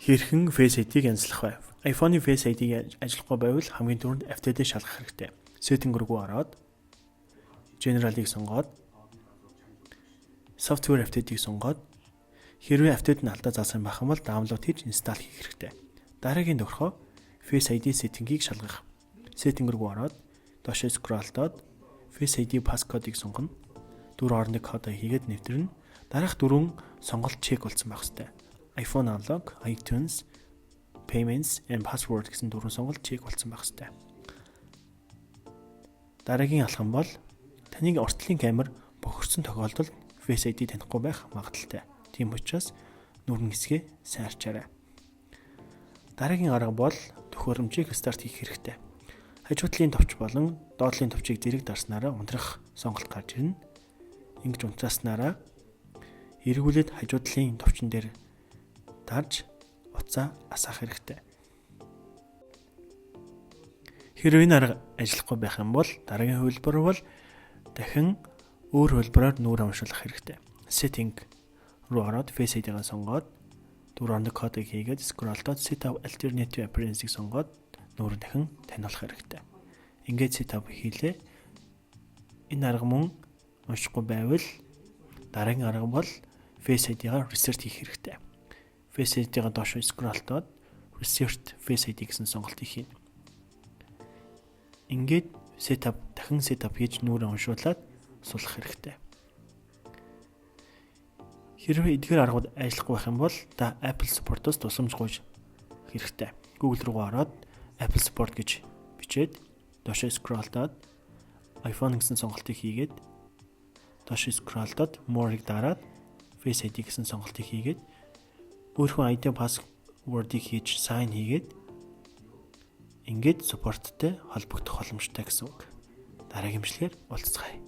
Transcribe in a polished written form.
Хэрхэн Face ID-г янзлах вэ? iPhone-ы Face ID-г ажиллахгүй байвал хамгийн түрүүнд FTD шалгах хэрэгтэй. Setting руу ороод General-ыг сонгоод Software FTD-г сонгоод хэрвээ FTD нь алдаа заасан байх юм бол download хийж install хийх хэрэгтэй. Дараагийн тохиргоо Face ID setting-ийг шалгах. Setting руу ороод доошоо scroll-доод Face ID passcode-ыг сонгоно. 4 орны кодыг хийгээд нэвтрэнэ. Дараах 4 сонголт чек болсон байх хэрэгтэй. iPhone Unlock, iTunes, Payments and Password гэсэн 4 сонголт чек болсон байх хэрэгтэй. Дараагийн алхам бол таны уртлын камер бохирдсон тохиолдолд Face ID танихгүй байх магадaltaй. Тийм учраас нүүрэн хэсгээ сайн арчаарай. Дараагийн арга бол төхөөрөмжийг старт хийх хэрэгтэй. Хажуу талын товч болон доотлын товчийг зэрэг дарснараа унтрах сонголт гарч ирнэ. Ингэж унтрааснараа эргүүлээд хажуу талын товчон дээр дарж утсаа асаах хэрэгтэй. Хэрвээ энэ арга ажиллахгүй байх юм бол дараагийн хувилбар бол дахин өөр хувилбараар нүүр уншуулах хэрэгтэй. Setting руу ороод Face ID-г сонгоод 4 орны кодыг хийгээд scroll-доод Set up alternative appearance-ийг сонгоод нүүр дахин таниулах хэрэгтэй. Ингээд set up хийлээ. Энэ арга мөн уншихгүй байвал дараагийн арга бол Face ID-г reset хийх хэрэгтэй. Face ID-г доош scroll-доод Reset Face ID гэсэн сонголтыг хийнэ. Ингээд дахин setup хийж нүүрээ уншуулад суулгах хэрэгтэй. Хэрвээ эдгээр аргууд ажиллахгүй байх юм бол та Apple Support-оос тусламж гуйж хэрэгтэй. Google руу ороод Apple Support гэж бичээд доошоо scroll-доод iPhone гэсэн сонголтыг хийгээд доошоо scroll-доод More-ыг дараад Face ID гэсэн сонголтыг хийгээд өөрийнхөө ID password-ыг хийж sign хийгээд ингээд support-тэй холбогдох боломжтой гэсэн үг. Дараагийн бичлэгээр уулзцгаая.